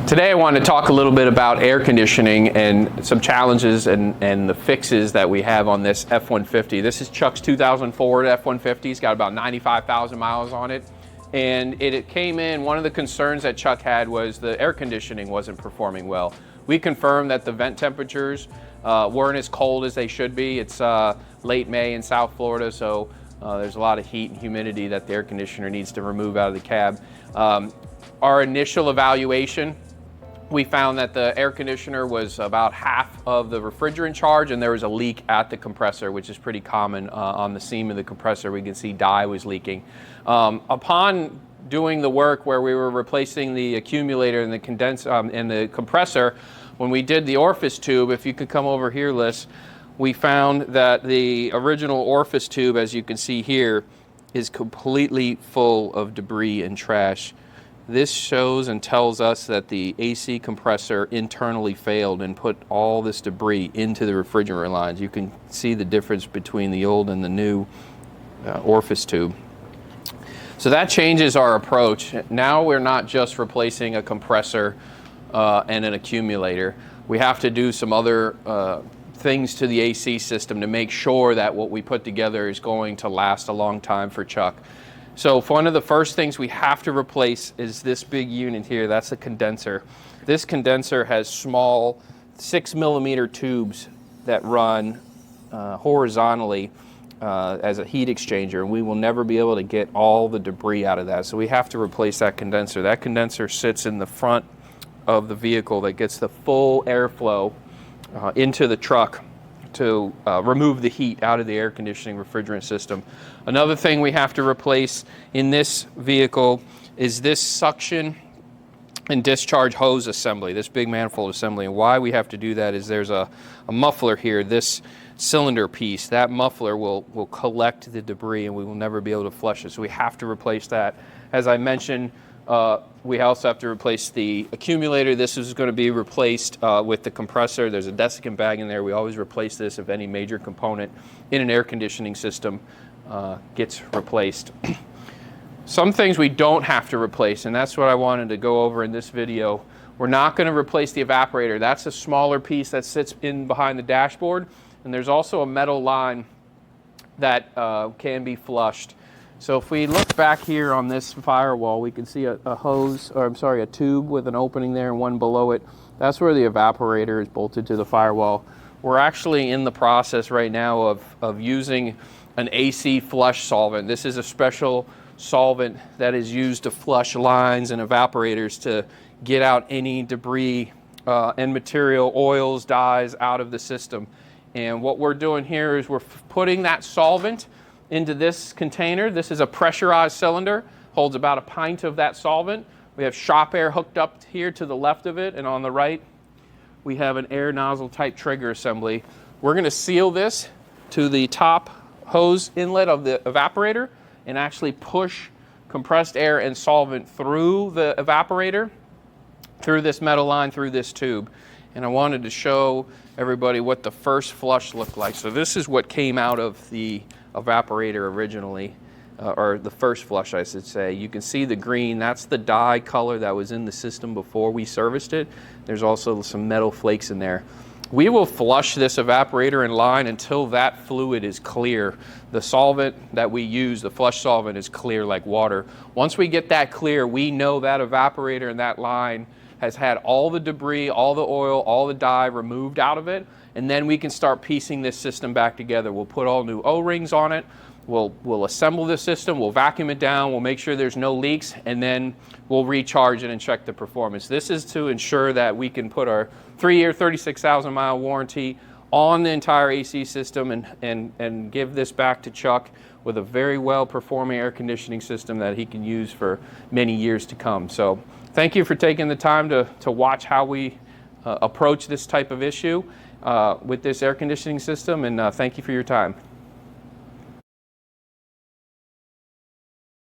Today I want to talk a little bit about air conditioning and some challenges and the fixes that we have on this F-150. This is Chuck's 2004 F-150. It's got about 95,000 miles on it. And it came in, one of the concerns that Chuck had was the air conditioning wasn't performing well. We confirmed that the vent temperatures weren't as cold as they should be. It's late May in South Florida, so there's a lot of heat and humidity that the air conditioner needs to remove out of the cab. Our initial evaluation, we found that the air conditioner was about half of the refrigerant charge, and there was a leak at the compressor, which is pretty common on the seam of the compressor. We can see dye was leaking. Upon doing the work where we were replacing the accumulator and the condenser and the compressor, when we did the orifice tube, if you could come over here, Liz, we found that the original orifice tube, as you can see here, is completely full of debris and trash. This shows and tells us that the AC compressor internally failed and put all this debris into the refrigerant lines. You can see the difference between the old and the new orifice tube. So that changes our approach. Now we're not just replacing a compressor and an accumulator. We have to do some other things to the AC system to make sure that what we put together is going to last a long time for Chuck. So one of the first things we have to replace is this big unit here. That's a condenser. This condenser has small 6mm tubes that run horizontally as a heat exchanger, and we will never be able to get all the debris out of that. So we have to replace that condenser. That condenser sits in the front of the vehicle that gets the full airflow into the truck to remove the heat out of the air conditioning refrigerant system. Another thing we have to replace in this vehicle is this suction and discharge hose assembly, this big manifold assembly. And why we have to do that is there's a muffler here, this cylinder piece. That muffler will collect the debris and we will never be able to flush it. So we have to replace that. As I mentioned, we also have to replace the accumulator. This is going to be replaced with the compressor. There's a desiccant bag in there. We always replace this if any major component in an air conditioning system gets replaced. Some things we don't have to replace, and that's what I wanted to go over in this video. We're not going to replace the evaporator. That's a smaller piece that sits in behind the dashboard, and there's also a metal line that can be flushed. So if we look back here on this firewall, we can see a tube with an opening there and one below it. That's where the evaporator is bolted to the firewall. We're actually in the process right now of using an AC flush solvent. This is a special solvent that is used to flush lines and evaporators to get out any debris and material, oils, dyes out of the system. And what we're doing here is we're putting that solvent into this container. This is a pressurized cylinder, holds about a pint of that solvent. We have shop air hooked up here to the left of it, and on the right we have an air nozzle type trigger assembly. We're going to seal this to the top hose inlet of the evaporator and actually push compressed air and solvent through the evaporator, through this metal line, through this tube. And I wanted to show everybody what the first flush looked like. So this is what came out of the evaporator originally, or the first flush I should say. You can see the green, that's the dye color that was in the system before we serviced it. There's also some metal flakes in there. We will flush this evaporator in line until that fluid is clear. The solvent that we use, the flush solvent, is clear like water. Once we get that clear, we know that evaporator and that line has had all the debris, all the oil, all the dye removed out of it, and then we can start piecing this system back together. We'll put all new O-rings on it, we'll assemble the system, we'll vacuum it down, we'll make sure there's no leaks, and then we'll recharge it and check the performance. This is to ensure that we can put our 3-year, 36,000 mile warranty on the entire AC system and give this back to Chuck with a very well performing air conditioning system that he can use for many years to come. So thank you for taking the time to watch how we approach this type of issue with this air conditioning system, and thank you for your time.